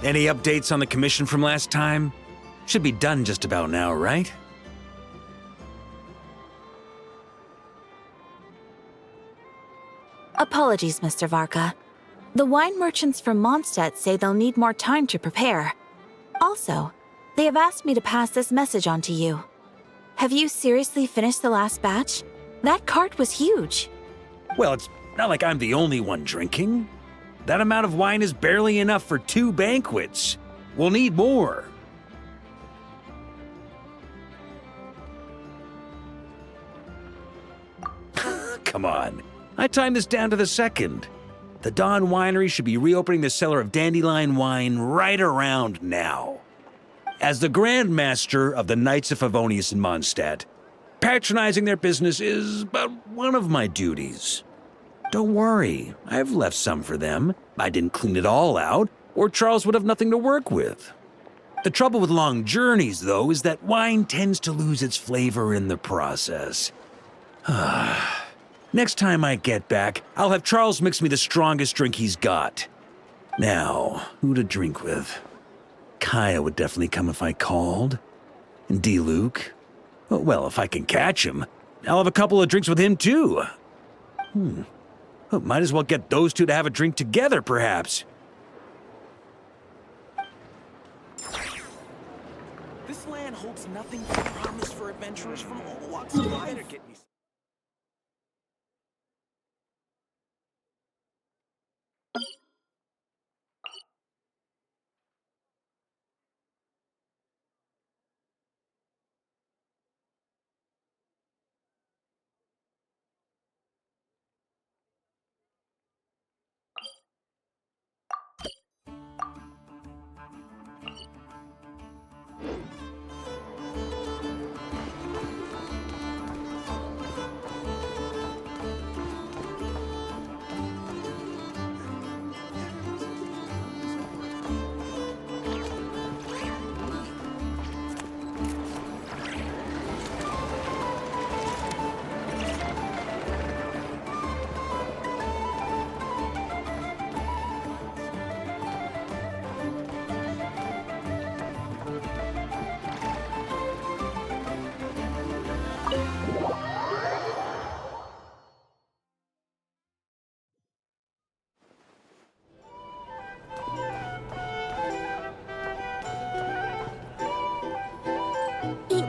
Any updates on the commission from last time? Should be done just about now, right? Apologies, Mr. Varka. The wine merchants from Mondstadt say they'll need more time to prepare. Also, they have asked me to pass this message on to you. Have you seriously finished the last batch? That cart was huge. Well, it's not like I'm the only one drinking. That amount of wine is barely enough for 2 banquets. We'll need more. Come on. I timed this down to the second. The Dawn Winery should be reopening the cellar of Dandelion wine right around now. As the Grand Master of the Knights of Favonius in Mondstadt, patronizing their business is but one of my duties. Don't worry, I've left some for them. I didn't clean it all out, or Charles would have nothing to work with. The trouble with long journeys, though, is that wine tends to lose its flavor in the process. Next time I get back, I'll have Charles mix me the strongest drink he's got. Now, who to drink with? Kaya would definitely come if I called. And D-Luke? Well, if I can catch him, I'll have a couple of drinks with him, too. Well, might as well get those two to have a drink together, perhaps. This land holds nothing but promise for adventurers from all walks of life.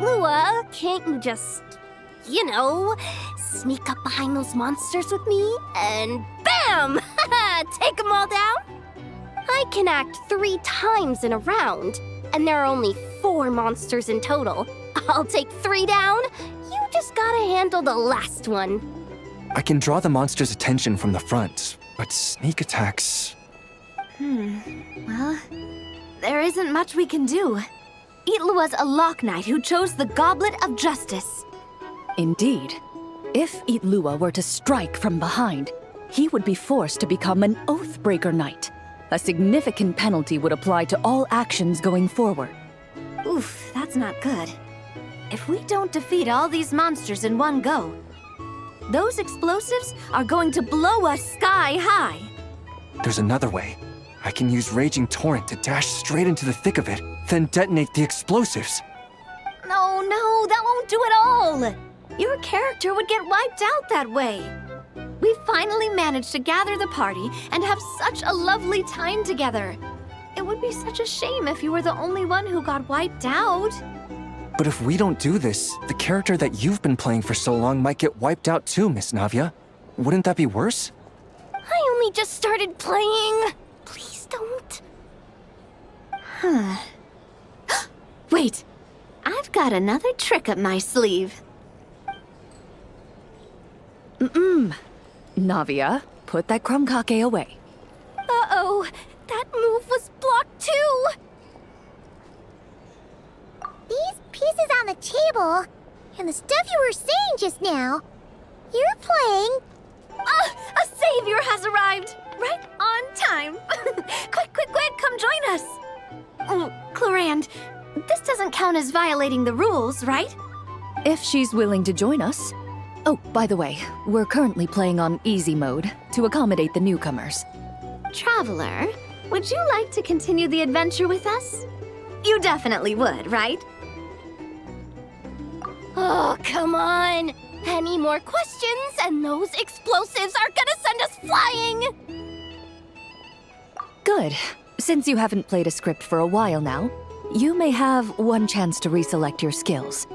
Lua, can't you just, sneak up behind those monsters with me and BAM! Take them all down? I can act 3 times in a round, and there are only 4 monsters in total. I'll take 3 down. You just gotta handle the last one. I can draw the monster's attention from the front, but sneak attacks... Well, there isn't much we can do. Itlua's a Lock Knight who chose the Goblet of Justice. Indeed. If Itlua were to strike from behind, he would be forced to become an Oathbreaker Knight. A significant penalty would apply to all actions going forward. Oof, that's not good. If we don't defeat all these monsters in one go, those explosives are going to blow us sky high. There's another way. I can use Raging Torrent to dash straight into the thick of it, then detonate the explosives. No, that won't do it all. Your character would get wiped out that way. We finally managed to gather the party and have such a lovely time together. It would be such a shame if you were the only one who got wiped out. But if we don't do this, the character that you've been playing for so long might get wiped out too, Miss Navia. Wouldn't that be worse? I only just started playing. Please don't. Wait, I've got another trick up my sleeve. Navia, put that crumb-cake away. Uh-oh, that move was blocked too. These pieces on the table, and the stuff you were saying just now, you're playing... A savior has arrived! Right on time! Quick, come join us! Oh, Clorand, this doesn't count as violating the rules, right? If she's willing to join us. Oh, by the way, we're currently playing on easy mode to accommodate the newcomers. Traveler, would you like to continue the adventure with us? You definitely would, right? Oh, come on! Any more questions and those explosives are gonna send us flying! Good. Since you haven't played a script for a while now, you may have one chance to reselect your skills.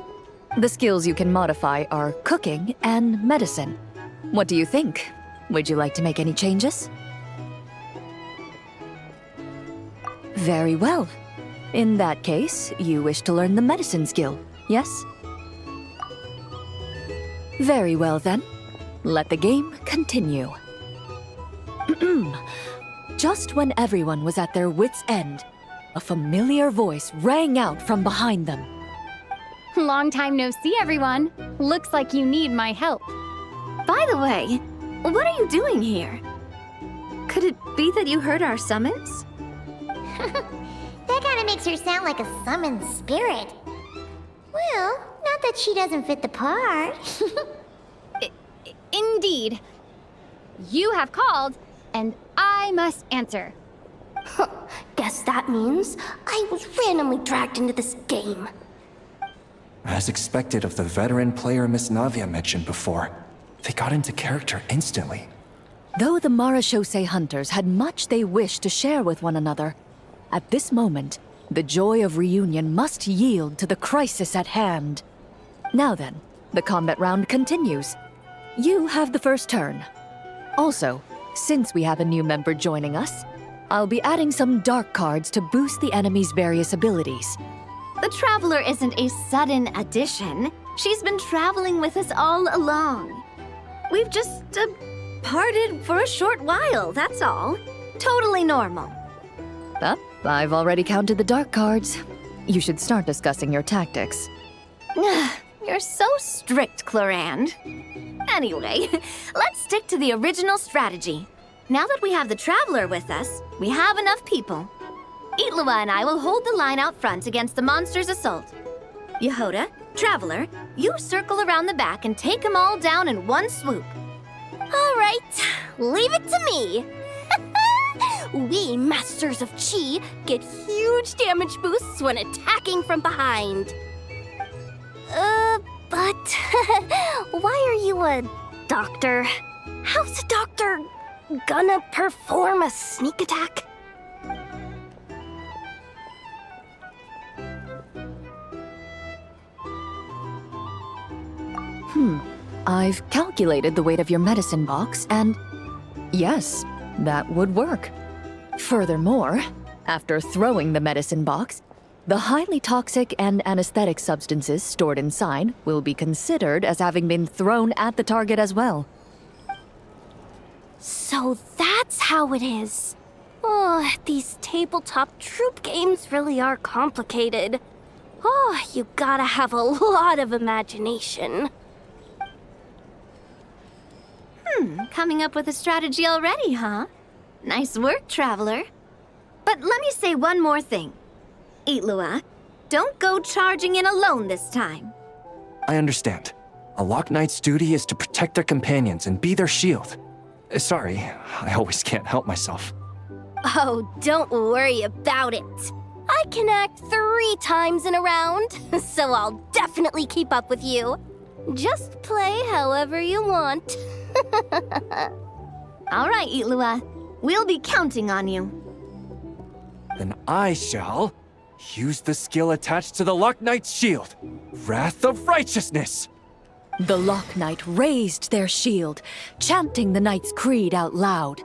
The skills you can modify are cooking and medicine. What do you think? Would you like to make any changes? Very well. In that case, you wish to learn the medicine skill, yes? Very well then. Let the game continue. Just when everyone was at their wits' end, a familiar voice rang out from behind them. Long time no see, everyone. Looks like you need my help. By the way, what are you doing here? Could it be that you heard our summons? That kind of makes her sound like a summoned spirit. Well, not that she doesn't fit the part. Indeed. You have called, and I must answer. Guess that means I was randomly dragged into this game. As expected of the veteran player Miss Navia mentioned before, they got into character instantly. Though the Marachose hunters had much they wished to share with one another, at this moment, the joy of reunion must yield to the crisis at hand. Now then, the combat round continues. You have the first turn. Also, since we have a new member joining us, I'll be adding some dark cards to boost the enemy's various abilities. The Traveler isn't a sudden addition. She's been traveling with us all along. We've just, parted for a short while, that's all. Totally normal. I've already counted the dark cards. You should start discussing your tactics. You're so strict, Clorand. Anyway, let's stick to the original strategy. Now that we have the Traveler with us, we have enough people. Itlua and I will hold the line out front against the monster's assault. Yehoda, Traveler, you circle around the back and take them all down in one swoop. All right, leave it to me. We Masters of Chi get huge damage boosts when attacking from behind. But why are you a doctor? How's a doctor gonna perform a sneak attack? I've calculated the weight of your medicine box, and yes, that would work. Furthermore, after throwing the medicine box, the highly toxic and anesthetic substances stored inside will be considered as having been thrown at the target as well. So that's how it is. Oh, these tabletop troop games really are complicated. Oh, you gotta have a lot of imagination. Coming up with a strategy already, huh? Nice work, Traveler. But let me say one more thing. Itlua, don't go charging in alone this time. I understand. A Lock Knight's duty is to protect their companions and be their shield. Sorry, I always can't help myself. Oh, don't worry about it. I can act 3 times in a round, so I'll definitely keep up with you. Just play however you want. All right, Itlua. We'll be counting on you. Then I shall use the skill attached to the Lock Knight's shield, Wrath of Righteousness. The Lock Knight raised their shield, chanting the knight's creed out loud.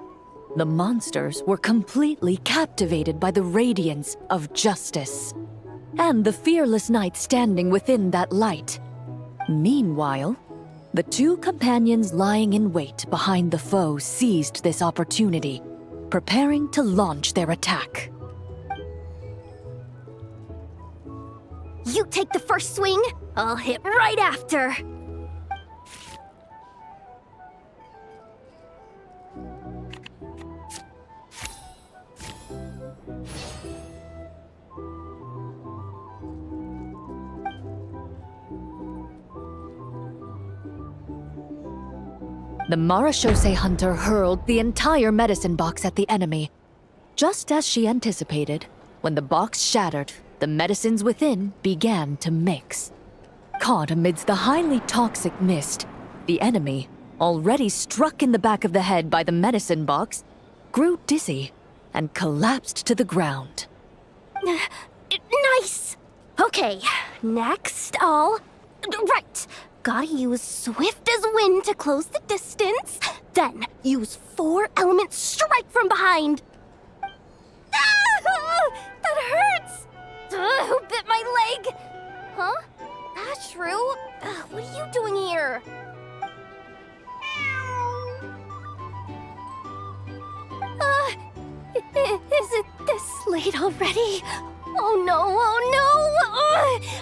The monsters were completely captivated by the radiance of justice, and the fearless knight standing within that light. Meanwhile, the 2 companions lying in wait behind the foe seized this opportunity, preparing to launch their attack. You take the first swing, I'll hit right after. The Marachose hunter hurled the entire medicine box at the enemy. Just as she anticipated, when the box shattered, the medicines within began to mix. Caught amidst the highly toxic mist, the enemy, already struck in the back of the head by the medicine box, grew dizzy and collapsed to the ground. Nice! Okay, next Right, gotta use swift as wind to close the distance, then use 4-element strike from behind. Ah! That hurts! Who bit my leg? Huh? Ashru? What are you doing here? Is it this late already? Oh no!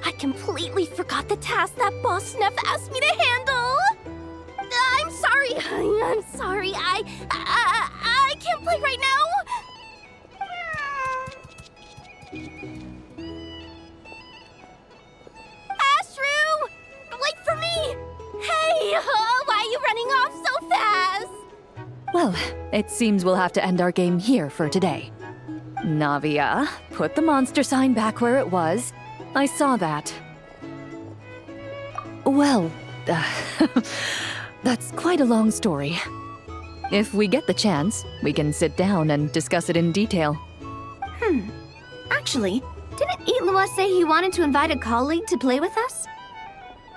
I completely forgot the task that Boss Neff asked me to handle! I'm sorry, I can't play right now! Ashru! Wait for me! Hey, why are you running off so fast? Well, it seems we'll have to end our game here for today. Navia, put the monster sign back where it was. I saw that. Well, that's quite a long story. If we get the chance, we can sit down and discuss it in detail. Actually, didn't Itlua say he wanted to invite a colleague to play with us?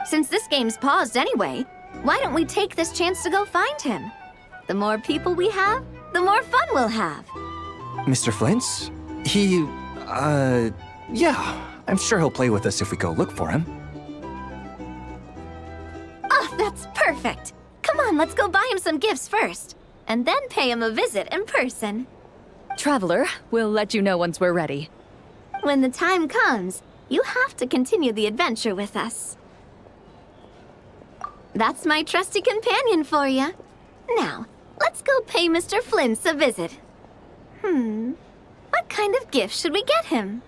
Since this game's paused anyway, why don't we take this chance to go find him? The more people we have, the more fun we'll have. Mr. Flint's? Yeah, I'm sure he'll play with us if we go look for him. Oh, that's perfect. Come on, let's go buy him some gifts first, and then pay him a visit in person. Traveler, we'll let you know once we're ready. When the time comes, you have to continue the adventure with us. That's my trusty companion for you. Now, let's go pay Mr. Flint's a visit. What kind of gift should we get him?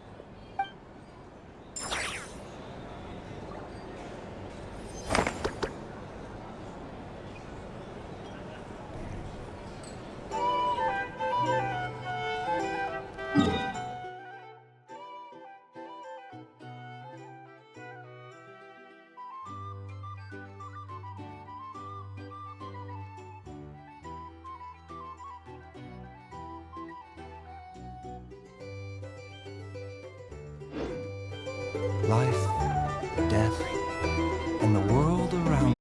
Life, death, and the world around.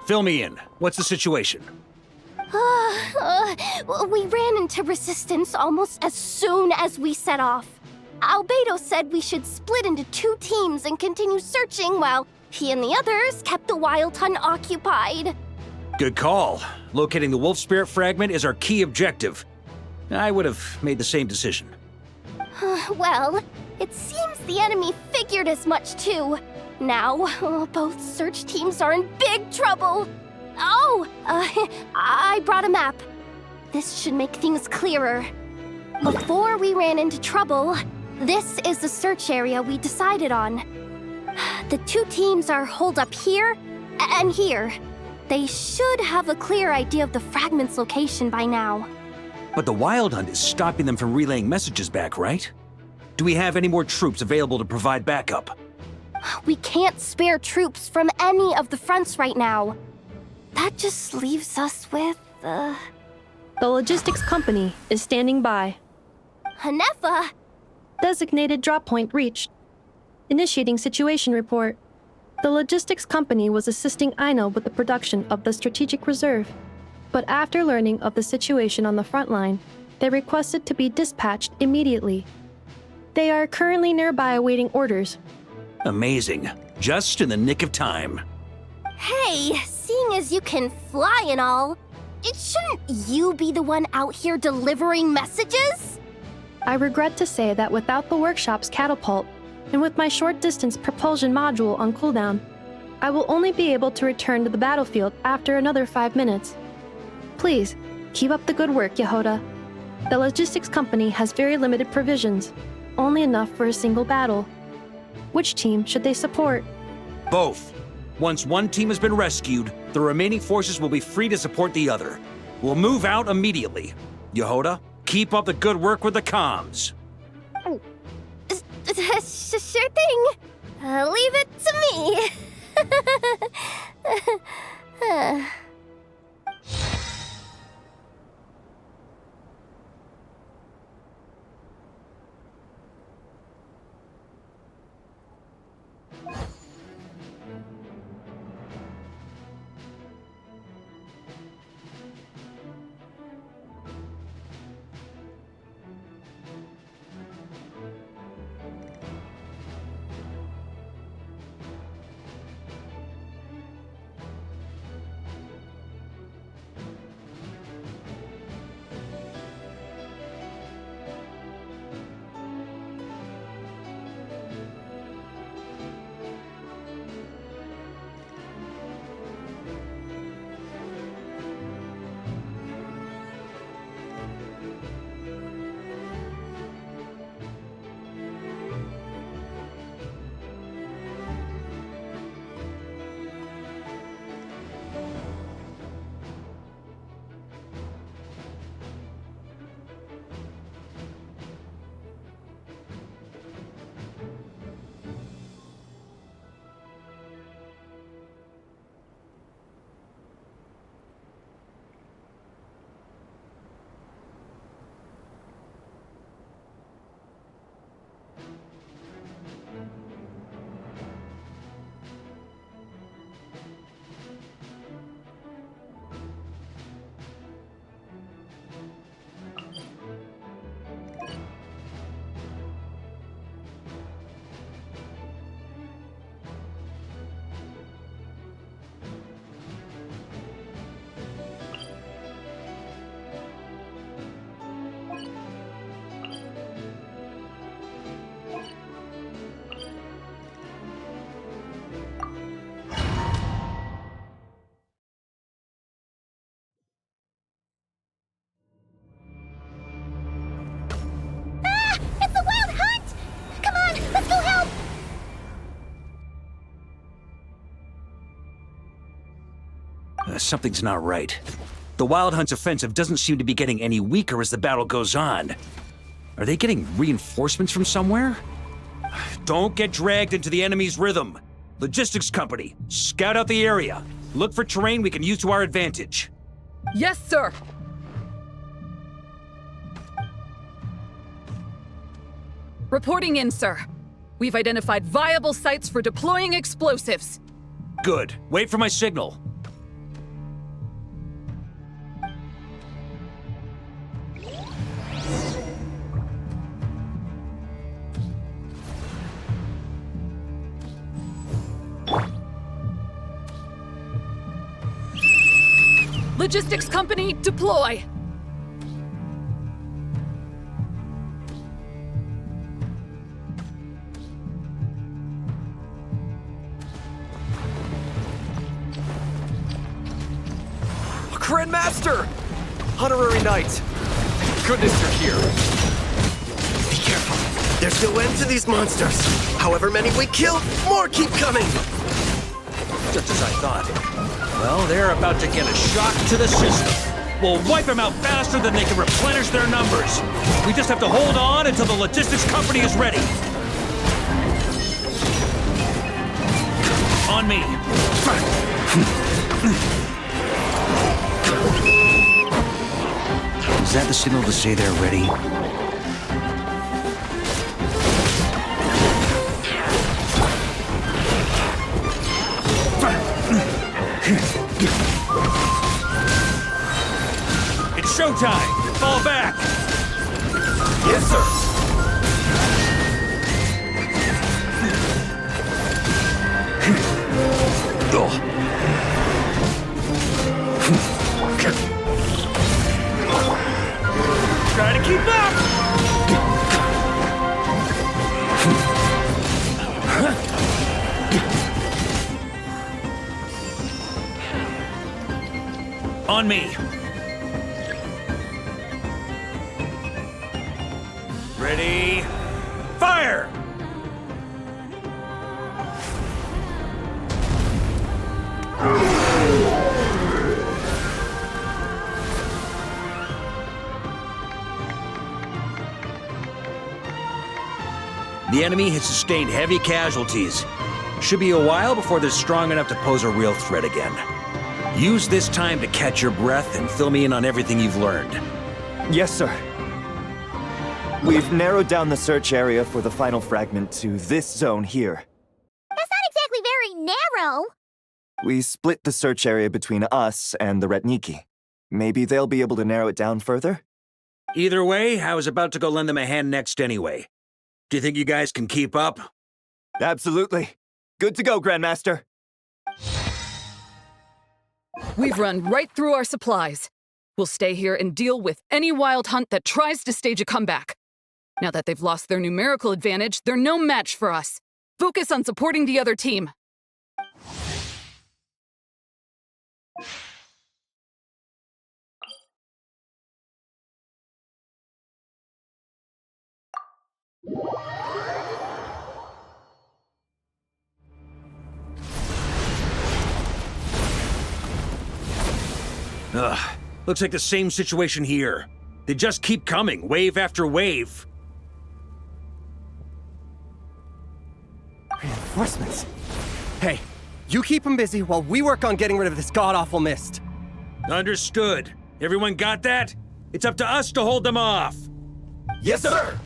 Fill me in. What's the situation? We ran into resistance almost as soon as we set off. Albedo said we should split into 2 teams and continue searching while he and the others kept the Wild Hunt occupied. Good call. Locating the wolf spirit fragment is our key objective. I would have made the same decision. Well, it seems the enemy figured as much too. Now, both search teams are in big trouble. I brought a map. This should make things clearer. Before we ran into trouble, this is the search area we decided on. The 2 teams are holed up here and here. They should have a clear idea of the fragment's location by now. But the Wild Hunt is stopping them from relaying messages back, right? Do we have any more troops available to provide backup? We can't spare troops from any of the fronts right now. That just leaves us with, The logistics company is standing by. Hanefa! Designated drop point reached. Initiating situation report. The logistics company was assisting Aino with the production of the strategic reserve. But after learning of the situation on the front line, they requested to be dispatched immediately. They are currently nearby awaiting orders. Amazing. Just in the nick of time. Hey, seeing as you can fly and all, shouldn't you be the one out here delivering messages? I regret to say that without the workshop's catapult, and with my short-distance propulsion module on cooldown, I will only be able to return to the battlefield after another 5 minutes. Please, keep up the good work, Yehoda. The logistics company has very limited provisions, only enough for a single battle. Which team should they support? Both. Once one team has been rescued, the remaining forces will be free to support the other. We'll move out immediately. Yehoda, keep up the good work with the comms. Sure thing. Leave it to me. Something's not right. The Wild Hunt's offensive doesn't seem to be getting any weaker as the battle goes on. Are they getting reinforcements from somewhere? Don't get dragged into the enemy's rhythm. Logistics company, scout out the area. Look for terrain we can use to our advantage. Yes, sir! Reporting in, sir. We've identified viable sites for deploying explosives. Good. Wait for my signal. Logistics company, deploy! Grandmaster! Honorary Knight! Thank goodness you're here. Be careful. There's no end to these monsters. However many we kill, more keep coming. Just as I thought. Well, they're about to get a shock to the system. We'll wipe them out faster than they can replenish their numbers. We just have to hold on until the logistics company is ready. On me. Is that the signal to say they're ready? It's showtime! Fall back! Yes, sir. Try to keep up! On me. Ready? Fire! The enemy has sustained heavy casualties. Should be a while before they're strong enough to pose a real threat again. Use this time to catch your breath and fill me in on everything you've learned. Yes, sir. We've narrowed down the search area for the final fragment to this zone here. That's not exactly very narrow. We split the search area between us and the Retniki. Maybe they'll be able to narrow it down further? Either way, I was about to go lend them a hand next anyway. Do you think you guys can keep up? Absolutely. Good to go, Grandmaster. We've run right through our supplies. We'll stay here and deal with any wild hunt that tries to stage a comeback. Now that they've lost their numerical advantage, they're no match for us. Focus on supporting the other team. Ugh, looks like the same situation here. They just keep coming, wave after wave. Reinforcements. Hey, you keep them busy while we work on getting rid of this god-awful mist. Understood. Everyone got that? It's up to us to hold them off. Yes, sir!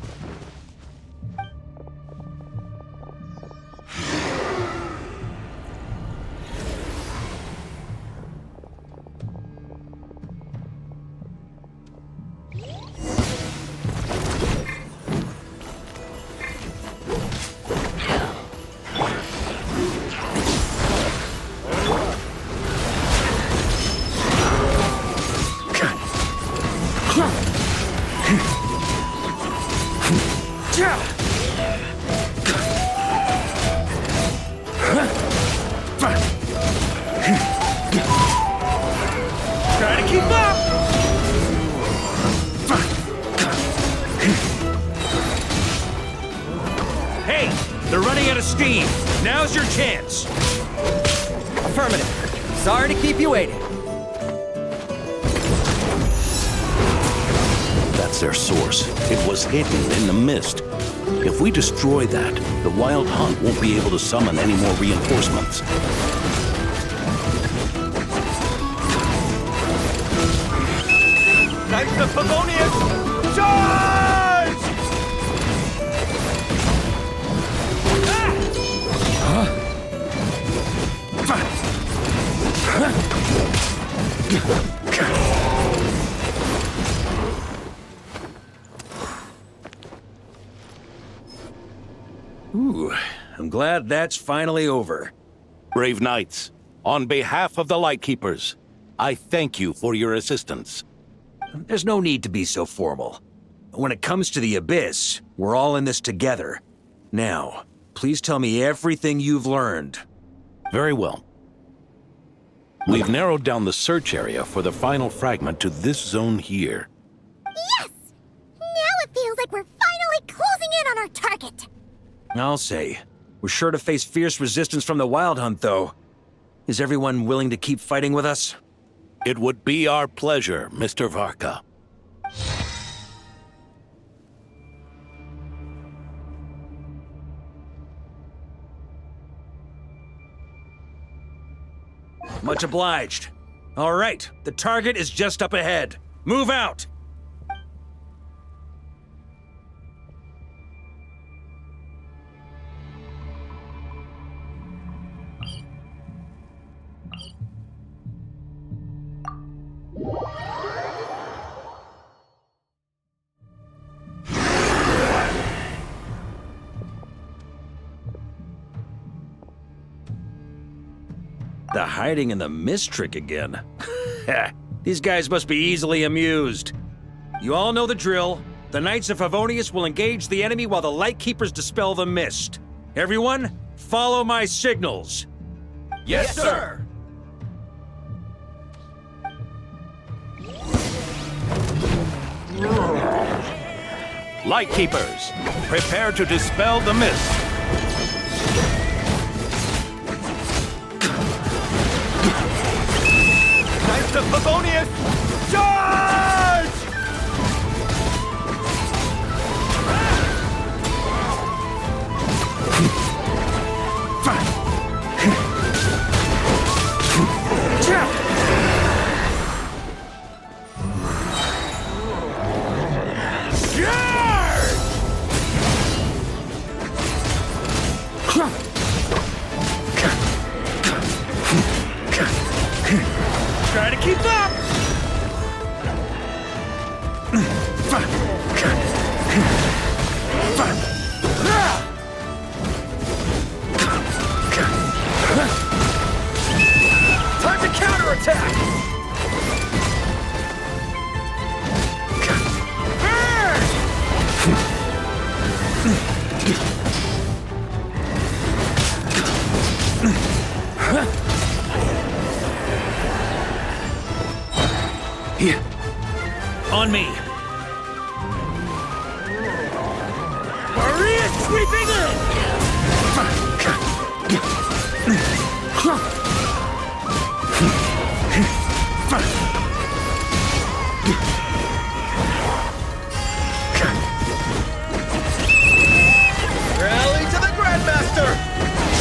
Try to keep up! Hey, they're running out of steam. Now's your chance. Affirmative. Sorry to keep you waiting. That's their source. It was hidden in the mist. If we destroy that, the Wild Hunt won't be able to summon any more reinforcements. Knights of Favonius, charge! Ooh, I'm glad that's finally over. Brave knights, on behalf of the Lightkeepers, I thank you for your assistance. There's no need to be so formal. When it comes to the Abyss, we're all in this together. Now, please tell me everything you've learned. Very well. We've narrowed down the search area for the final fragment to this zone here. Yes! Now it feels like we're finally closing in on our target. I'll say. We're sure to face fierce resistance from the Wild Hunt, though. Is everyone willing to keep fighting with us? It would be our pleasure, Mr. Varka. Much obliged. All right, the target is just up ahead. Move out! The hiding in the mist trick again. These guys must be easily amused. You all know the drill. The Knights of Favonius will engage the enemy while the Lightkeepers dispel the mist. Everyone, follow my signals. Yes, sir! Lightkeepers, prepare to dispel the mist. Knights of Favonius, charge! Try to keep up! Time to counterattack! On me! Maria sweeping Rally to the Grandmaster!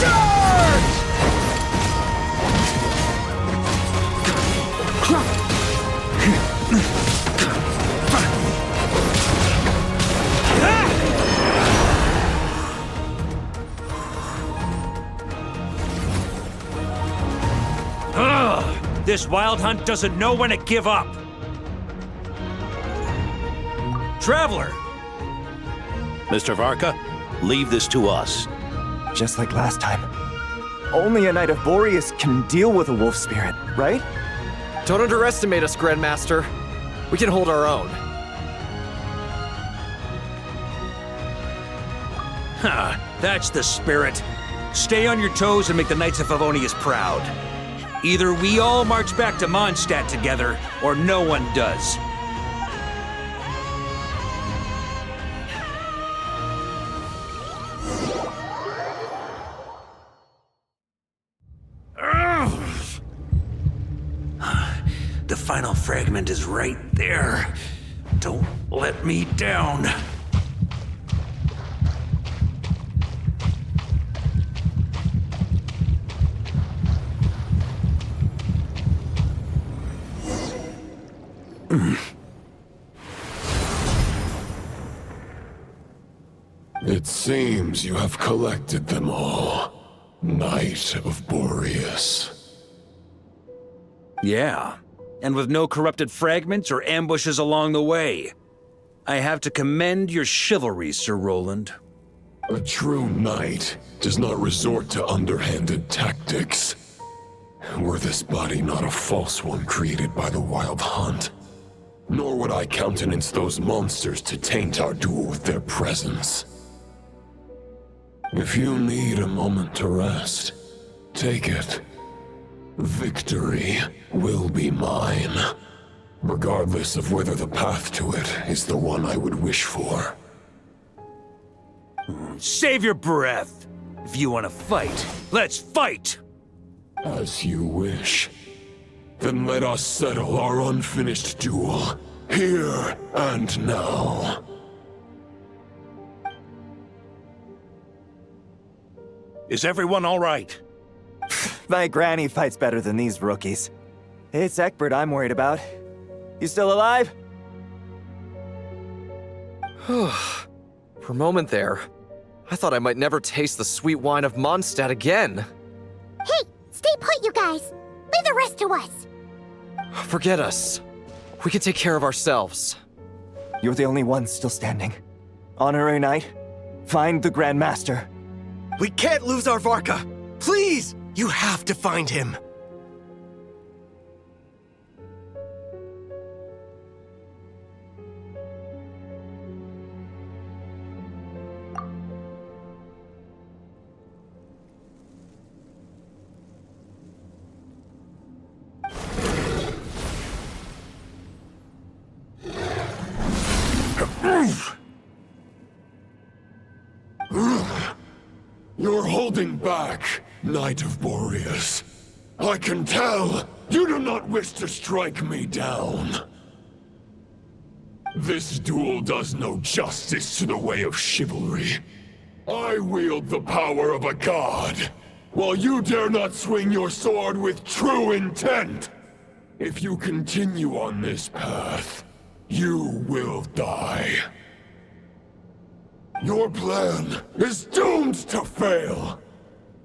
Charge! Ugh! This Wild Hunt doesn't know when to give up! Traveler! Mr. Varka, leave this to us. Just like last time. Only a Knight of Boreas can deal with a wolf spirit, right? Don't underestimate us, Grandmaster. We can hold our own. Ha! That's the spirit. Stay on your toes and make the Knights of Favonius proud. Either we all march back to Mondstadt together, or no one does. The final fragment is right there. Don't let me down. It seems you have collected them all, Knight of Boreas. Yeah, and with no corrupted fragments or ambushes along the way. I have to commend your chivalry, Sir Roland. A true knight does not resort to underhanded tactics. Were this body not a false one created by the Wild Hunt, nor would I countenance those monsters to taint our duel with their presence. If you need a moment to rest, take it. Victory will be mine, regardless of whether the path to it is the one I would wish for. Save your breath! If you want to fight, let's fight! As you wish. Then let us settle our unfinished duel, here and now. Is everyone all right? My granny fights better than these rookies. It's Egbert I'm worried about. You still alive? For a moment there, I thought I might never taste the sweet wine of Mondstadt again. Hey, stay put, you guys. Leave the rest to us. Forget us. We can take care of ourselves. You're the only one still standing. Honorary Knight, find the Grand Master. We can't lose our Varka! Please! You have to find him! You're holding back, Knight of Boreas. I can tell you do not wish to strike me down. This duel does no justice to the way of chivalry. I wield the power of a god, while you dare not swing your sword with true intent. If you continue on this path, you will die. Your plan is doomed to fail.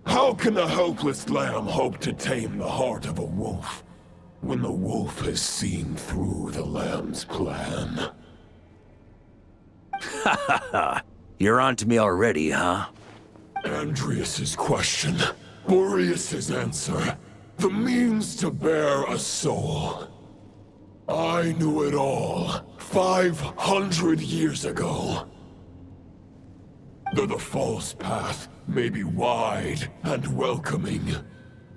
How can a helpless lamb hope to tame the heart of a wolf, when the wolf has seen through the lamb's plan? Ha ha ha! You're on to me already, huh? Andreas's question, Boreas's answer, the means to bear a soul. I knew it all 500 years ago. Though the false path may be wide and welcoming,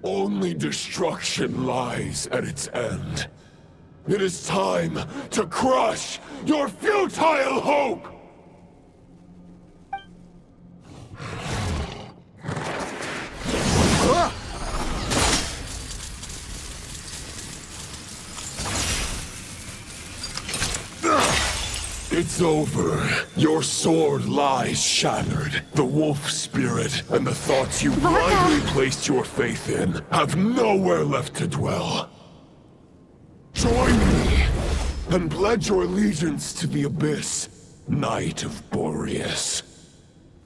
only destruction lies at its end. It is time to crush your futile hope! It's over. Your sword lies shattered. The wolf spirit and the thoughts you blindly placed your faith in have nowhere left to dwell. Join me and pledge your allegiance to the abyss, Knight of Boreas.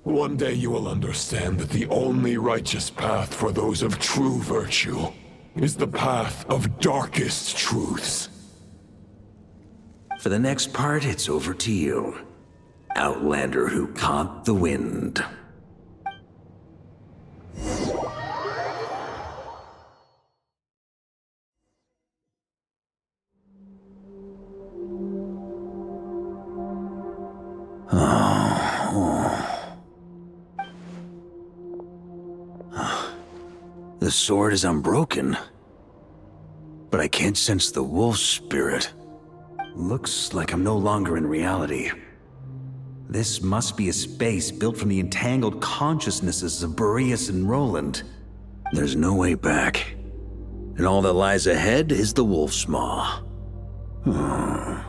One day you will understand that the only righteous path for those of true virtue is the path of darkest truths. For the next part, it's over to you. Outlander who caught the wind. The sword is unbroken, but I can't sense the wolf spirit. Looks like I'm no longer in reality. This must be a space built from the entangled consciousnesses of Boreas and Roland. There's no way back. And all that lies ahead is the wolf's maw. Huh.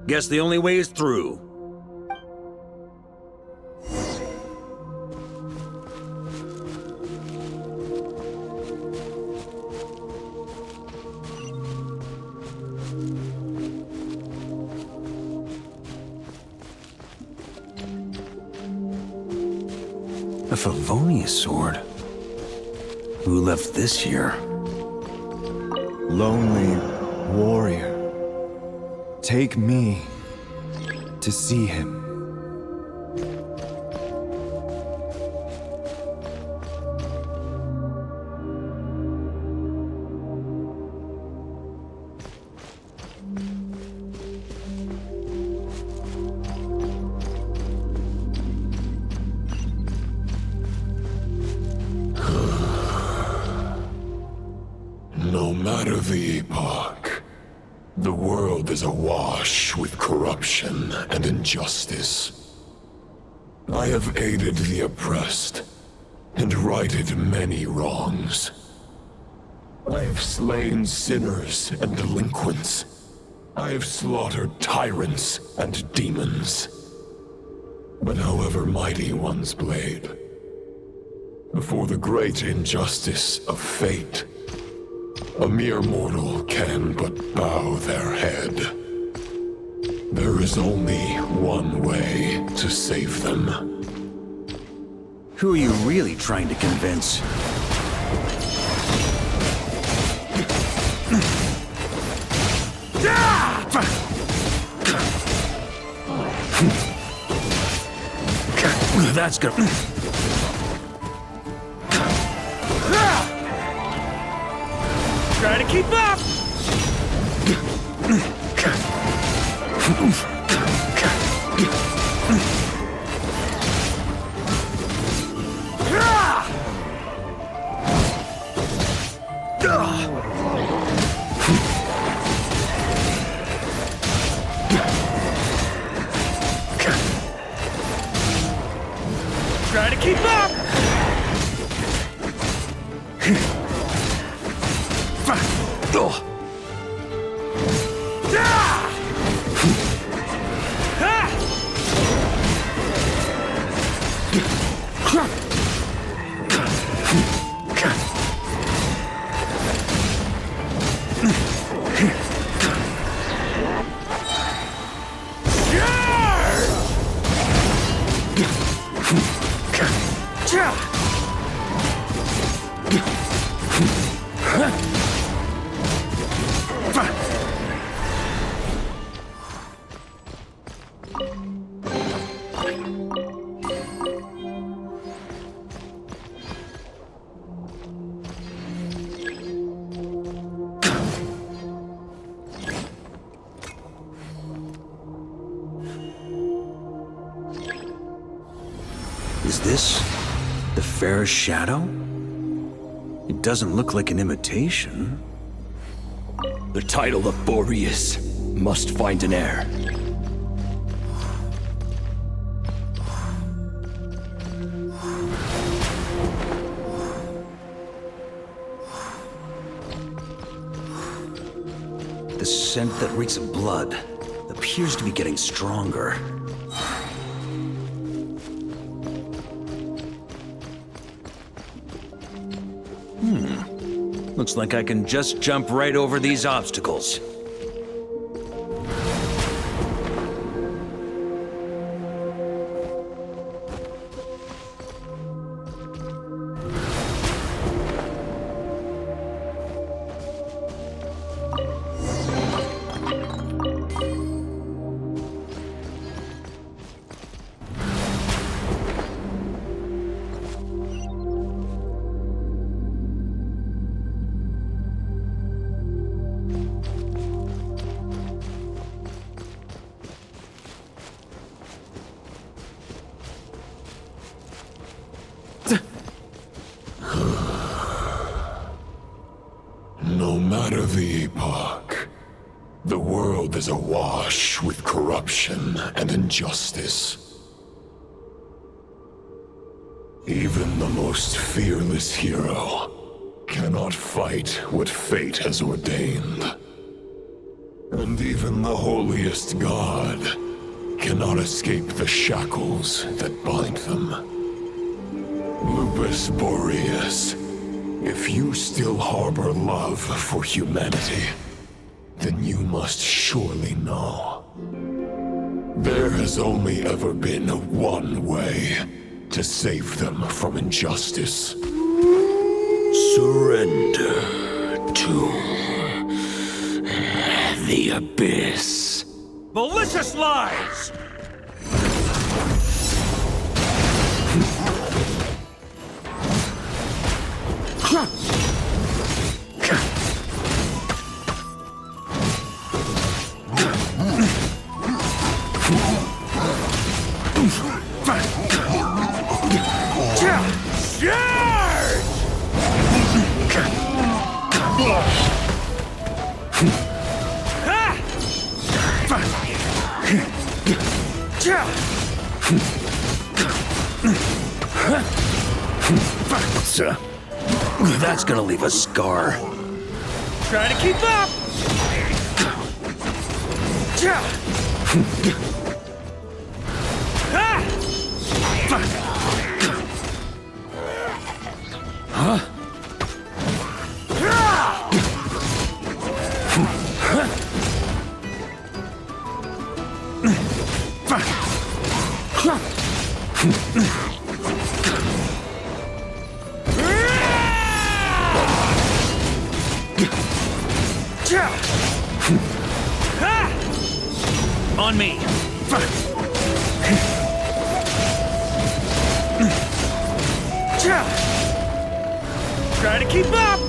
Guess the only way is through. A Favonius sword? Who left this here? Lonely warrior. Take me to see him. No matter the epoch, the world is awash with corruption and injustice. I have aided the oppressed and righted many wrongs. I have slain sinners and delinquents. I have slaughtered tyrants and demons. But however mighty one's blade, before the great injustice of fate, a mere mortal can but bow their head. There is only one way to save them. Who are you really trying to convince? That's good. Try to keep up! Try to keep up! Is this the fairest shadow? It doesn't look like an imitation. The title of Boreas must find an heir. The scent that reeks of blood appears to be getting stronger. Looks like I can just jump right over these obstacles. No matter the epoch, the world is awash with corruption and injustice. Even the most fearless hero cannot fight what fate has ordained. And even the holiest god cannot escape the shackles that bind them. Lupus Boreas, if you still harbor love for humanity, then you must surely know. There has only ever been one way to save them from injustice. Surrender to the abyss. Malicious lies! That's gonna leave a scar. Try to keep up! Huh? On me. Try to keep up.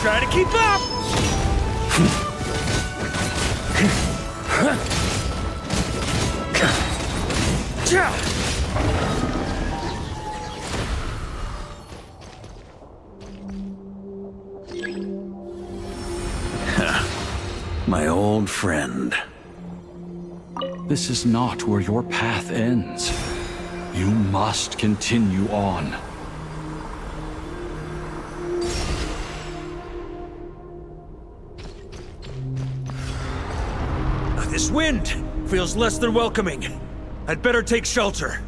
Try to keep up. My old friend. This is not where your path ends. You must continue on. This wind feels less than welcoming. I'd better take shelter.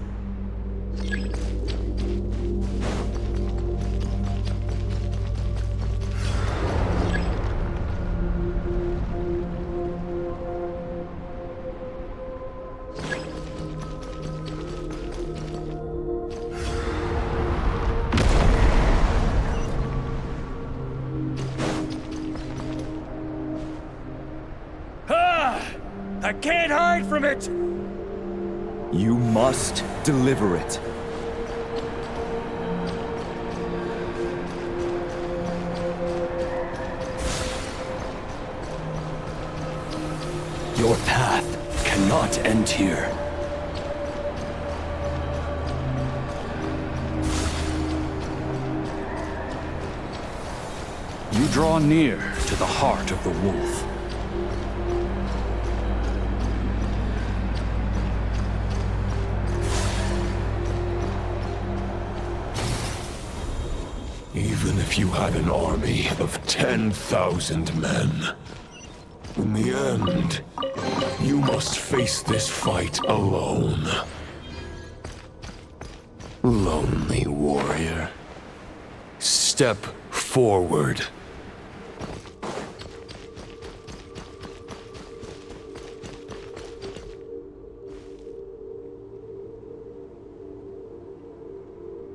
I can't hide from it! You must deliver it. Your path cannot end here. You draw near to the heart of the wolf. Even if you had an army of 10,000 men, in the end, you must face this fight alone. Lonely warrior. Step forward.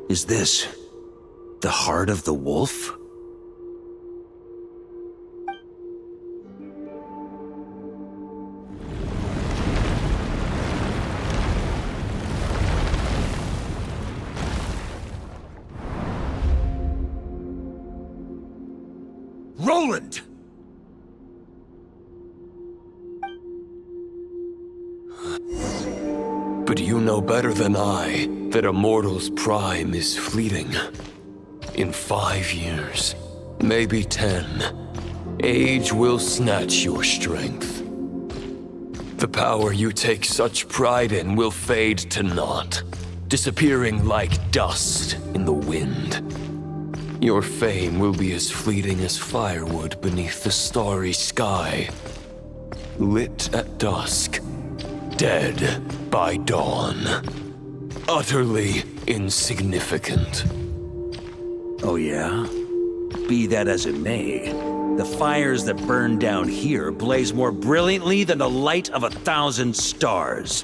Is this the heart of the wolf? Roland! But you know better than I that a mortal's prime is fleeting. In 5 years, maybe 10, age will snatch your strength. The power you take such pride in will fade to naught, disappearing like dust in the wind. Your fame will be as fleeting as firewood beneath the starry sky, lit at dusk, dead by dawn, utterly insignificant. Oh yeah? Be that as it may, the fires that burn down here blaze more brilliantly than the light of 1,000 stars.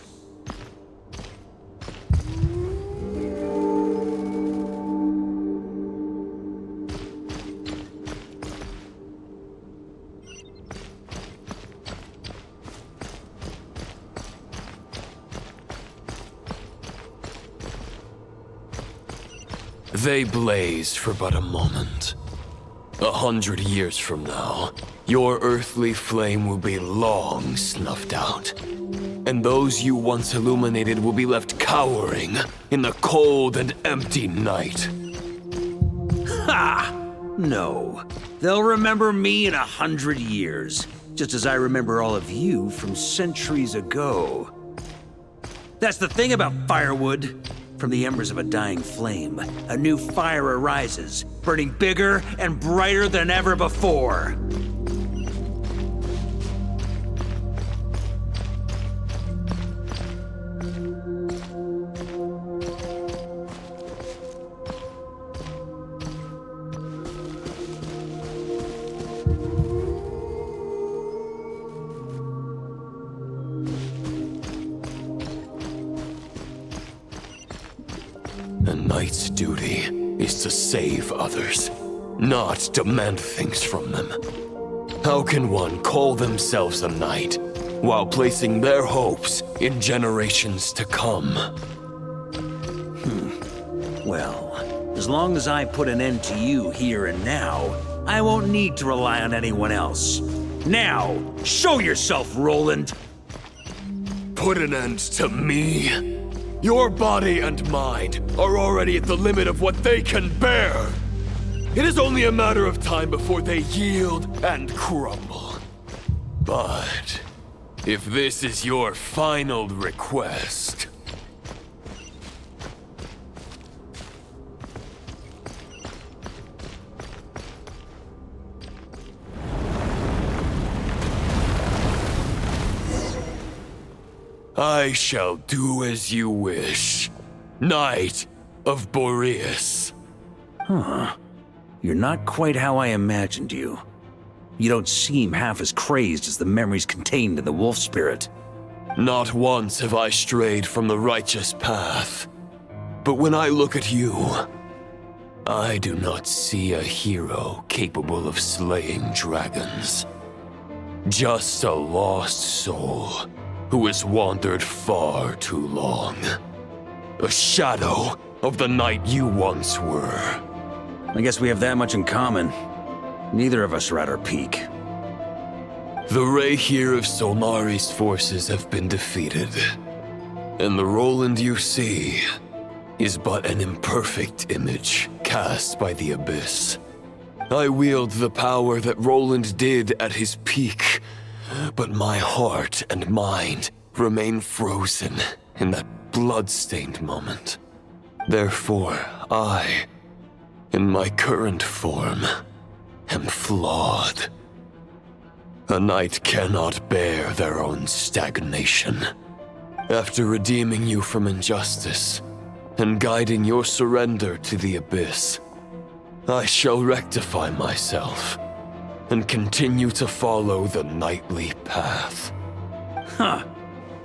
They blaze for but a moment. 100 years from now, your earthly flame will be long snuffed out. And those you once illuminated will be left cowering in the cold and empty night. Ha! No. They'll remember me in 100 years, just as I remember all of you from centuries ago. That's the thing about firewood. From the embers of a dying flame, a new fire arises, burning bigger and brighter than ever before. A knight's duty is to save others, not demand things from them. How can one call themselves a knight while placing their hopes in generations to come? Well, as long as I put an end to you here and now, I won't need to rely on anyone else. Now, show yourself, Roland! Put an end to me? Your body and mind are already at the limit of what they can bear. It is only a matter of time before they yield and crumble. But if this is your final request... I shall do as you wish, Knight of Boreas. Huh. You're not quite how I imagined you. You don't seem half as crazed as the memories contained in the wolf spirit. Not once have I strayed from the righteous path. But when I look at you, I do not see a hero capable of slaying dragons. Just a lost soul who has wandered far too long. A shadow of the knight you once were. I guess we have that much in common. Neither of us are at our peak. The Rayhir of Solmari's forces have been defeated. And the Roland you see is but an imperfect image cast by the Abyss. I wield the power that Roland did at his peak, but my heart and mind remain frozen in that blood-stained moment. Therefore, I, in my current form, am flawed. A knight cannot bear their own stagnation. After redeeming you from injustice and guiding your surrender to the Abyss, I shall rectify myself and continue to follow the knightly path. Huh.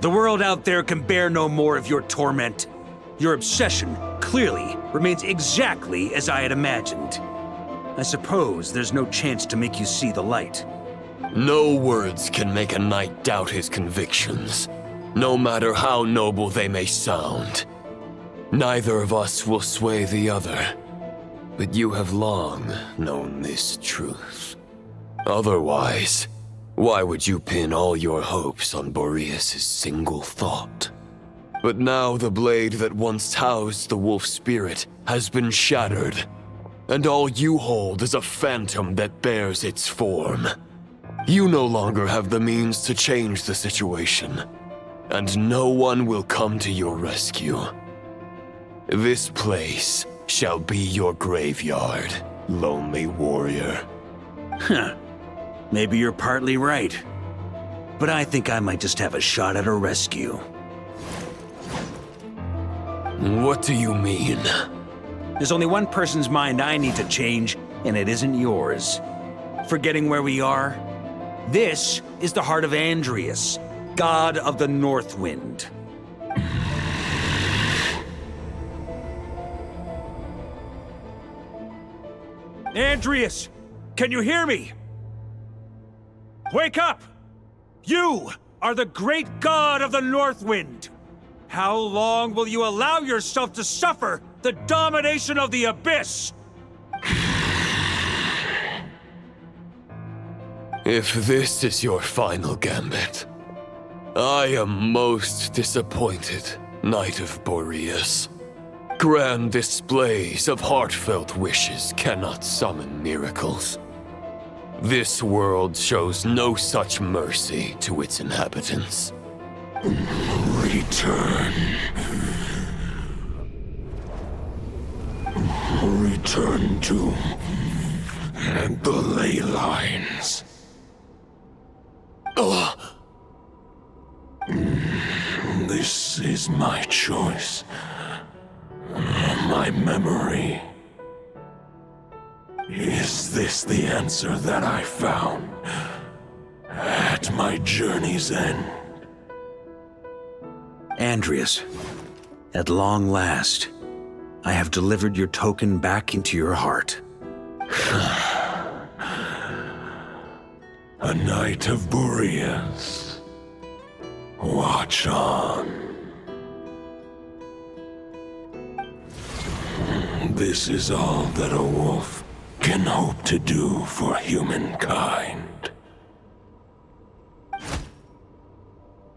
The world out there can bear no more of your torment. Your obsession, clearly, remains exactly as I had imagined. I suppose there's no chance to make you see the light. No words can make a knight doubt his convictions, no matter how noble they may sound. Neither of us will sway the other, but you have long known this truth. Otherwise, why would you pin all your hopes on Boreas' single thought? But now the blade that once housed the wolf spirit has been shattered, and all you hold is a phantom that bears its form. You no longer have the means to change the situation, and no one will come to your rescue. This place shall be your graveyard, lonely warrior. Huh. Maybe you're partly right. But I think I might just have a shot at a rescue. What do you mean? There's only one person's mind I need to change, and it isn't yours. Forgetting where we are? This is the heart of Andrias, god of the North Wind. Andrias! Can you hear me? Wake up! You are the great god of the North Wind! How long will you allow yourself to suffer the domination of the Abyss? If this is your final gambit, I am most disappointed, Knight of Boreas. Grand displays of heartfelt wishes cannot summon miracles. This world shows no such mercy to its inhabitants. Return. Return to the ley lines. This is my choice. My memory. Is this the answer that I found at my journey's end? Andrias, at long last, I have delivered your token back into your heart. A knight of Boreas. Watch on. This is all that a wolf can hope to do for humankind.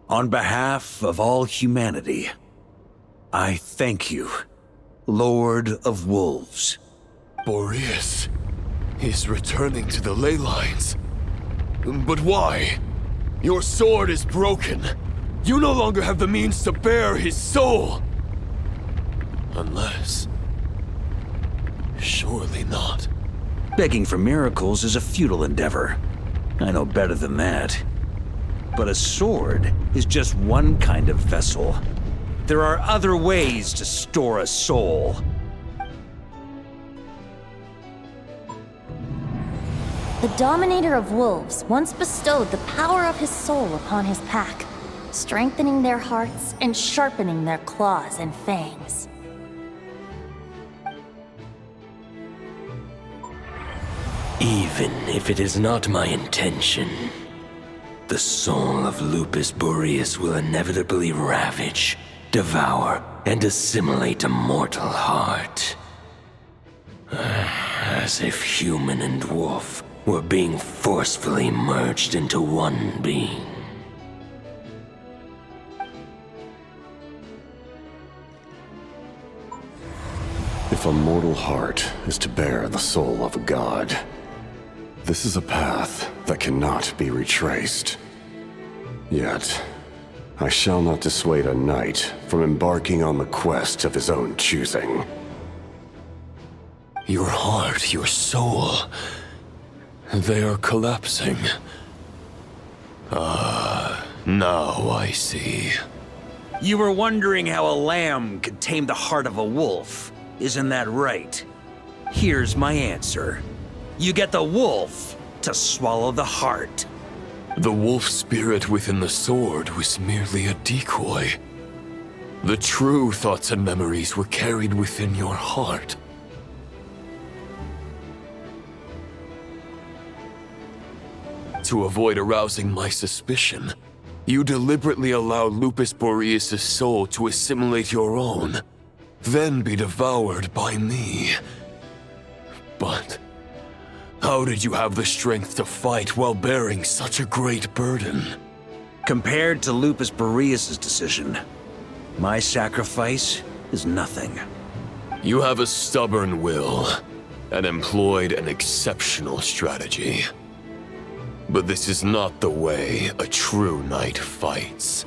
On behalf of all humanity, I thank you, Lord of Wolves. Boreas is returning to the ley lines. But why? Your sword is broken. You no longer have the means to bear his soul. Unless... surely not. Begging for miracles is a futile endeavor. I know better than that. But a sword is just one kind of vessel. There are other ways to store a soul. The Dominator of Wolves once bestowed the power of his soul upon his pack, strengthening their hearts and sharpening their claws and fangs. Even if it is not my intention, the soul of Lupus Boreas will inevitably ravage, devour, and assimilate a mortal heart. As if human and wolf were being forcefully merged into one being. If a mortal heart is to bear the soul of a god, this is a path that cannot be retraced. Yet, I shall not dissuade a knight from embarking on the quest of his own choosing. Your heart, your soul, they are collapsing. Now I see. You were wondering how a lamb could tame the heart of a wolf, isn't that right? Here's my answer. You get the wolf to swallow the heart. The wolf spirit within the sword was merely a decoy. The true thoughts and memories were carried within your heart. To avoid arousing my suspicion, you deliberately allowed Lupus Boreas' soul to assimilate your own, then be devoured by me. But how did you have the strength to fight while bearing such a great burden? Compared to Lupus Boreas' decision, my sacrifice is nothing. You have a stubborn will and employed an exceptional strategy. But this is not the way a true knight fights.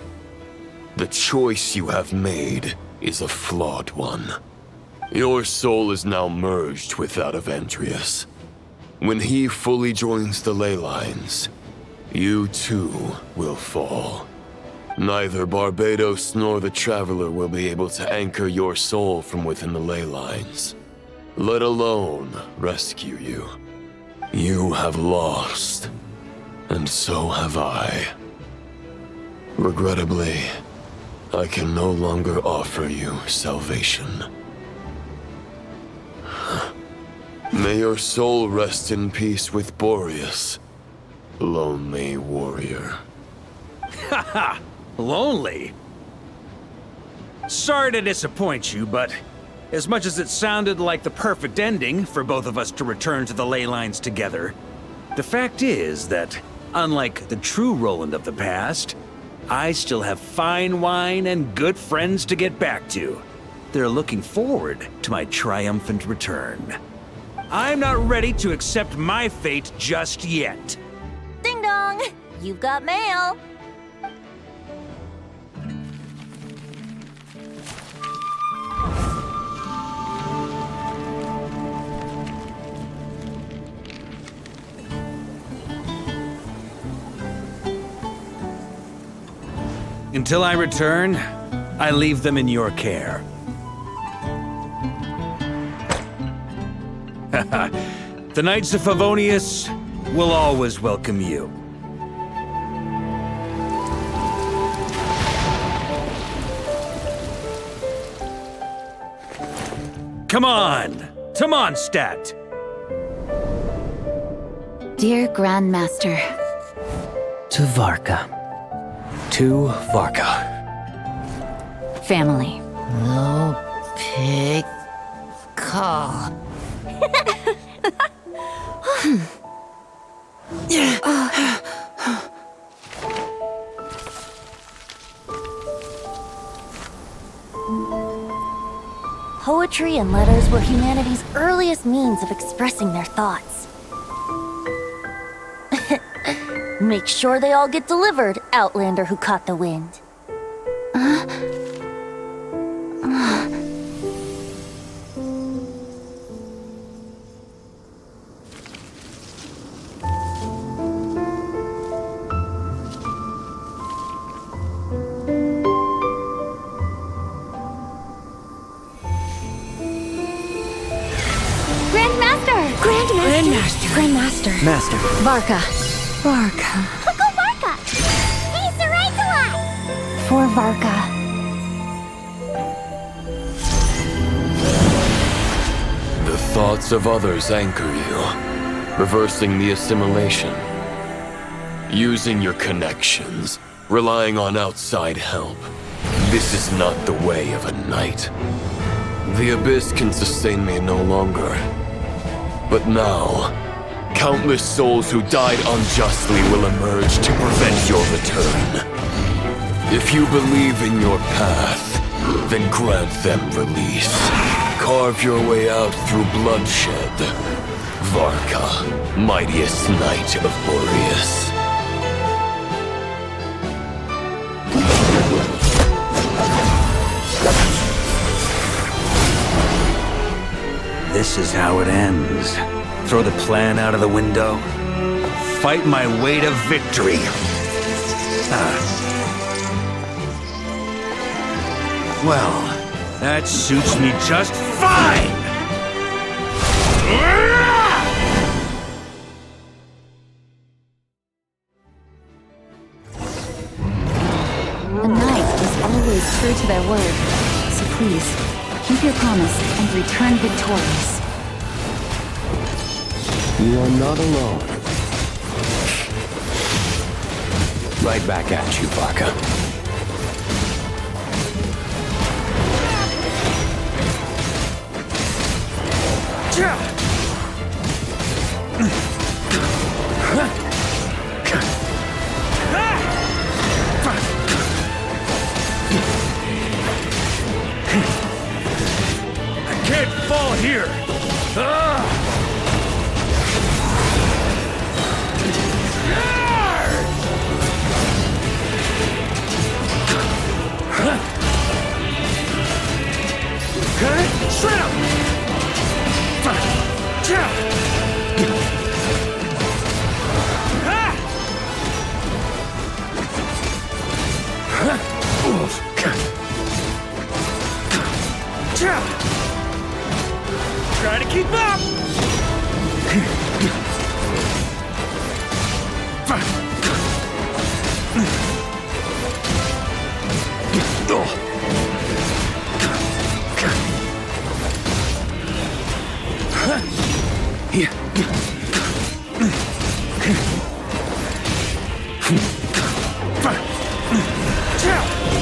The choice you have made is a flawed one. Your soul is now merged with that of Andreas. When he fully joins the ley lines, you too will fall. Neither Barbados nor the Traveler will be able to anchor your soul from within the ley lines, let alone rescue you. You have lost, and so have I. Regrettably, I can no longer offer you salvation. May your soul rest in peace with Boreas, lonely warrior. Haha! Lonely? Sorry to disappoint you, but as much as it sounded like the perfect ending for both of us to return to the ley lines together, the fact is that, unlike the true Roland of the past, I still have fine wine and good friends to get back to. They're looking forward to my triumphant return. I'm not ready to accept my fate just yet. Ding dong! You've got mail! Until I return, I leave them in your care. The Knights of Favonius will always welcome you. Come on, to Mondstadt! Dear Grandmaster. To Varka. To Varka. Family. No pig call. poetry and letters were humanity's earliest means of expressing their thoughts. Make sure they all get delivered, Outlander who caught the wind. Grandmaster. Master. Varka. Uncle Varka! He's the right to us! For Varka. The thoughts of others anchor you, reversing the assimilation. Using your connections, relying on outside help. This is not the way of a knight. The Abyss can sustain me no longer. But now, countless souls who died unjustly will emerge to prevent your return. If you believe in your path, then grant them release. Carve your way out through bloodshed. Varka, mightiest knight of Boreas. This is how it ends. Throw the plan out of the window. Fight my way to victory. Well, that suits me just fine! A knight is always true to their word. So please, keep your promise and return victorious. You are not alone. Right back at you, Varka. I can't fall here! Try to keep up!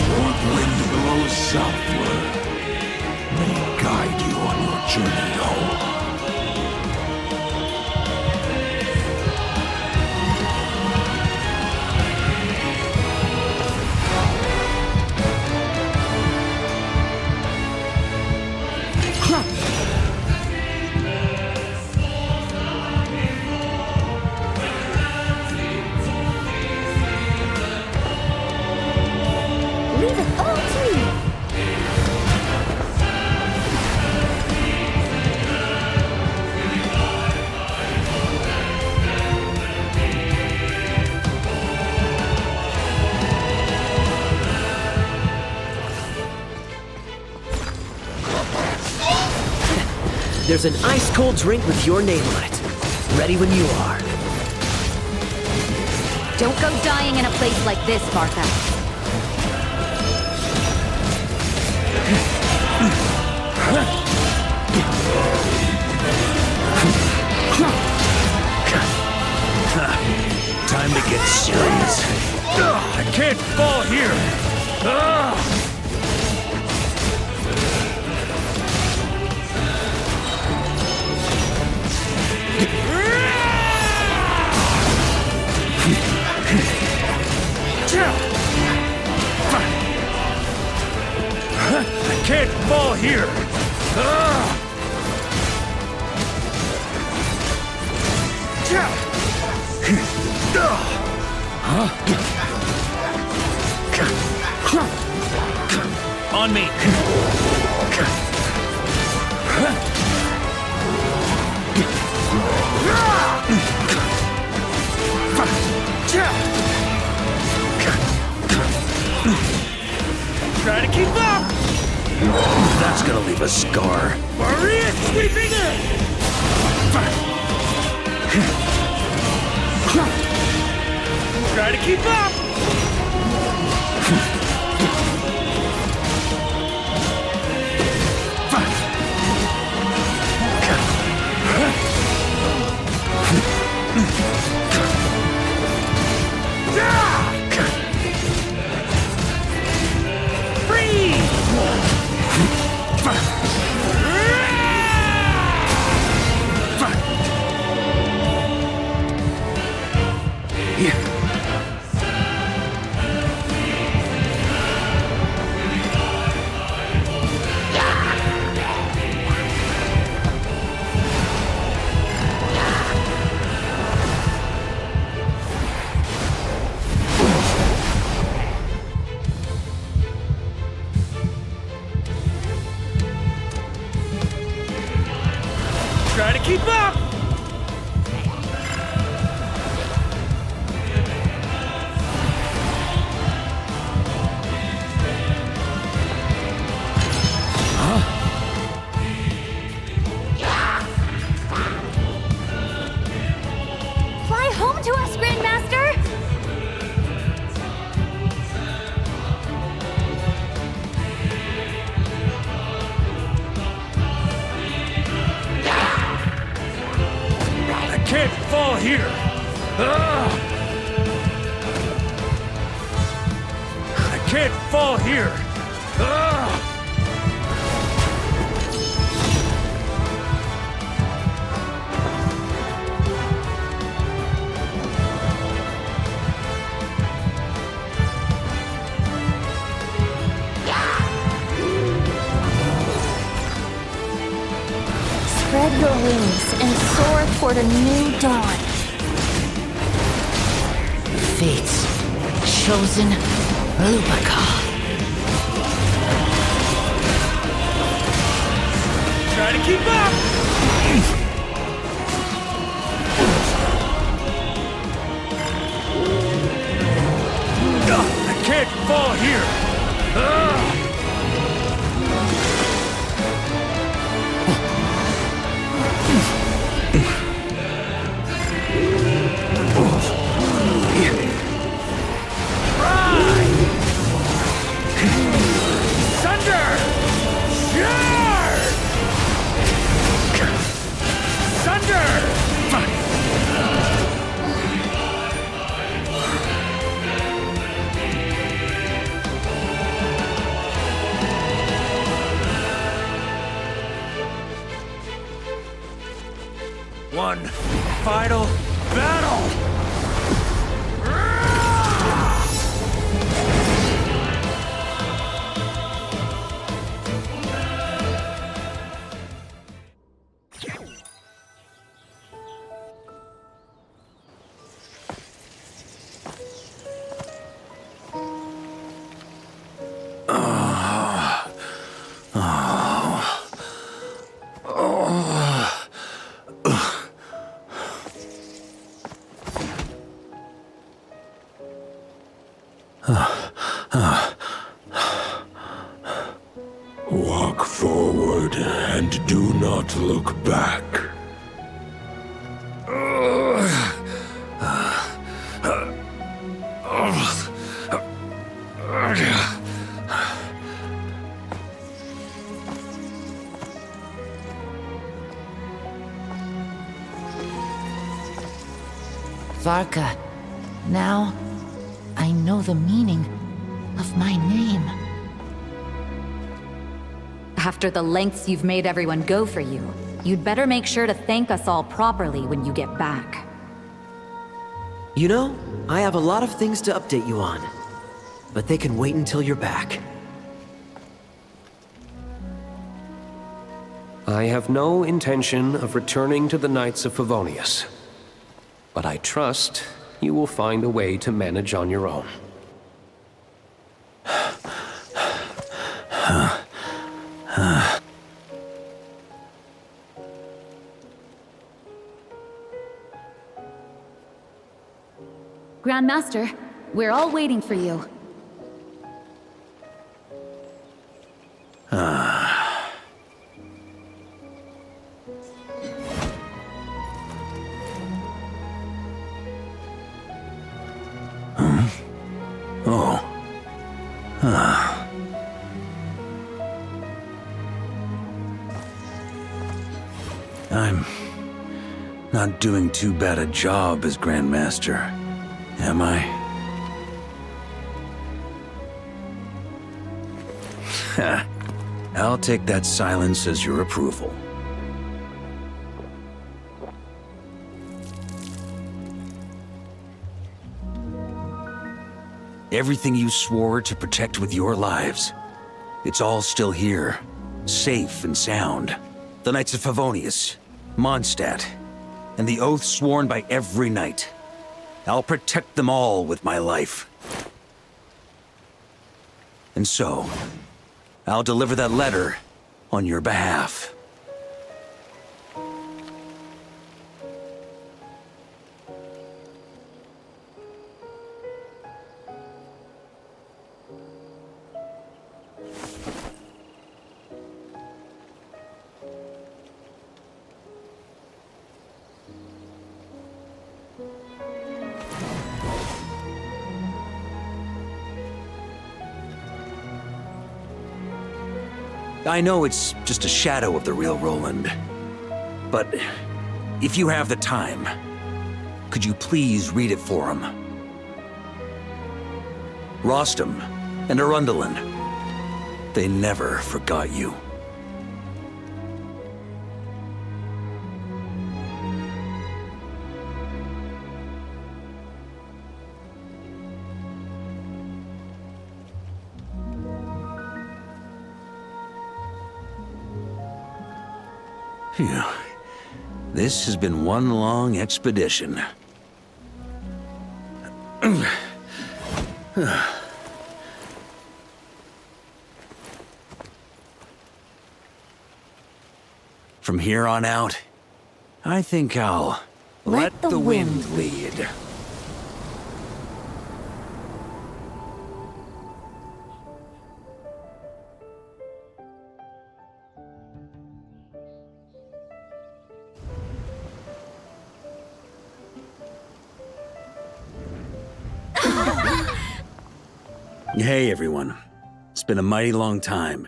North wind blows southward. May it guide you on your journey home. Leave it all to me! There's an ice-cold drink with your name on it. Ready when you are. Don't go dying in a place like this, Varka. Time to get serious. I can't fall here! I can't fall here! On me. Try to keep up! That's gonna leave a scar. Maria sweeping in! Try to keep up! Try to keep up! Fly home to us, Grandmaster! I can't fall here! I can't fall here! Spread your wings and soar toward a new dawn. Fate's chosen Varka. Try to keep up! I can't fall here! One final battle! Walk forward and do not look back. Varka, now I know the meaning of my name. After the lengths you've made everyone go for you, you'd better make sure to thank us all properly when you get back. You know, I have a lot of things to update you on. But they can wait until you're back. I have no intention of returning to the Knights of Favonius, but I trust you will find a way to manage on your own. Grandmaster, we're all waiting for you. I'm not doing too bad a job as Grandmaster, am I? I'll take that silence as your approval. Everything you swore to protect with your lives, it's all still here, safe and sound. The Knights of Favonius, Mondstadt, and the oath sworn by every knight. I'll protect them all with my life. And so, I'll deliver that letter on your behalf. I know it's just a shadow of the real Roland, but if you have the time, could you please read it for him? Rostam and Arundelen, they never forgot you. Phew. This has been one long expedition. From here on out, I think I'll let the wind lead. Hey everyone, it's been a mighty long time.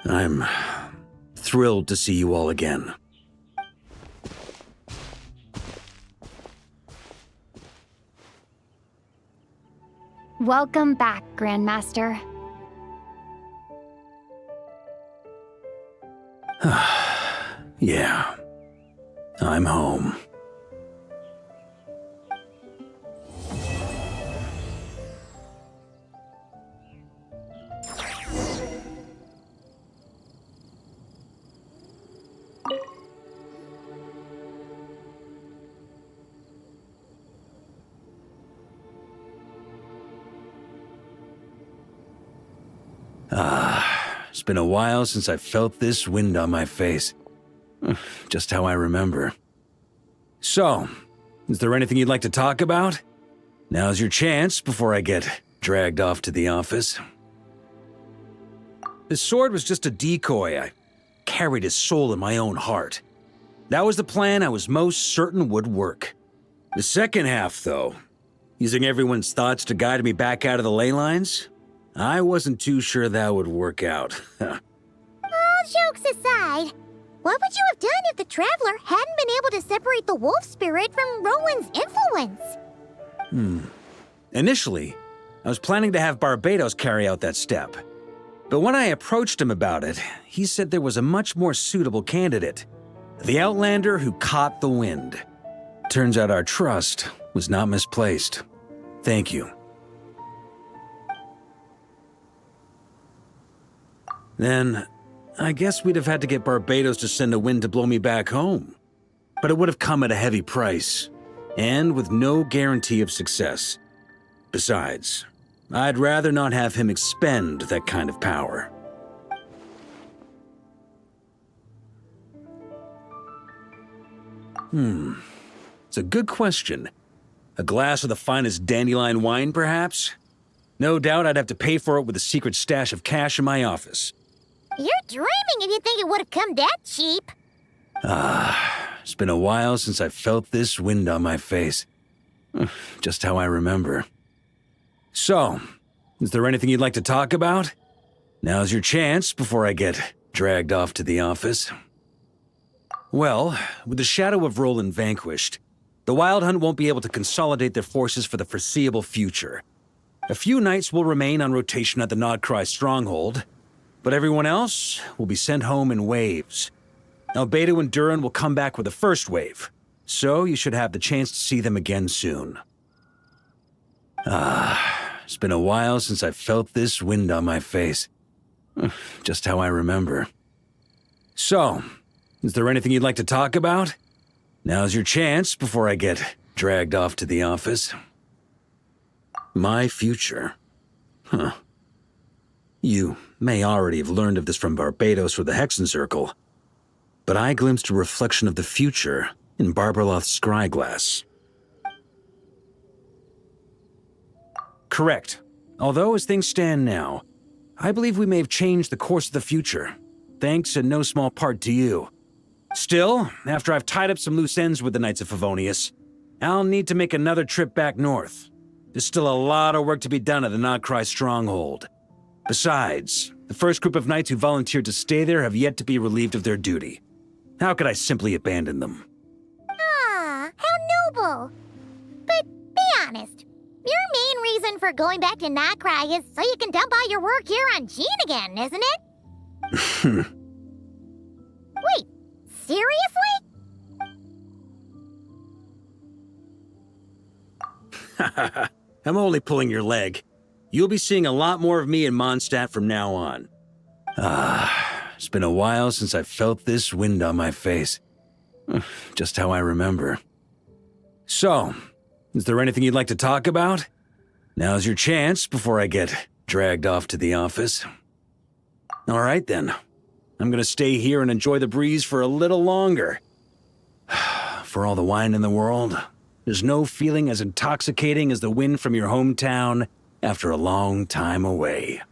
I'm thrilled to see you all again. Welcome back, Grandmaster. Yeah, I'm home. It's been a while since I felt this wind on my face. Just how I remember. So, is there anything you'd like to talk about? Now's your chance before I get dragged off to the office. This sword was just a decoy. I carried his soul in my own heart. That was the plan I was most certain would work. The second half, though, using everyone's thoughts to guide me back out of the ley lines, I wasn't too sure that would work out. All jokes aside, what would you have done if the Traveler hadn't been able to separate the wolf spirit from Roland's influence? Initially, I was planning to have Barbados carry out that step. But when I approached him about it, he said there was a much more suitable candidate. The Outlander who caught the wind. Turns out our trust was not misplaced. Thank you. Then, I guess we'd have had to get Barbados to send a wind to blow me back home. But it would have come at a heavy price, and with no guarantee of success. Besides, I'd rather not have him expend that kind of power. It's a good question. A glass of the finest dandelion wine, perhaps? No doubt I'd have to pay for it with a secret stash of cash in my office. You're dreaming if you think it would have come that cheap. It's been a while since I felt this wind on my face. Just how I remember. So, is there anything you'd like to talk about? Now's your chance before I get dragged off to the office. Well, with the shadow of Roland vanquished, the Wild Hunt won't be able to consolidate their forces for the foreseeable future. A few knights will remain on rotation at the Nodcry stronghold, but everyone else will be sent home in waves. Albedo and Duran will come back with the first wave, so you should have the chance to see them again soon. It's been a while since I felt this wind on my face. Just how I remember. So, is there anything you'd like to talk about? Now's your chance before I get dragged off to the office. My future. You may already have learned of this from Barbados or the Hexen Circle, but I glimpsed a reflection of the future in Barberloth's scryglass. Correct. Although, as things stand now, I believe we may have changed the course of the future, thanks in no small part to you. Still, after I've tied up some loose ends with the Knights of Favonius, I'll need to make another trip back north. There's still a lot of work to be done at the Nodcry stronghold. Besides, the first group of knights who volunteered to stay there have yet to be relieved of their duty. How could I simply abandon them? Ah, how noble. But be honest, your main reason for going back to Nodcry is so you can dump all your work here on Jean again, isn't it? Wait, seriously? I'm only pulling your leg. You'll be seeing a lot more of me in Mondstadt from now on. It's been a while since I felt this wind on my face. Just how I remember. So, is there anything you'd like to talk about? Now's your chance before I get dragged off to the office. All right then. I'm gonna stay here and enjoy the breeze for a little longer. For all the wine in the world, there's no feeling as intoxicating as the wind from your hometown after a long time away.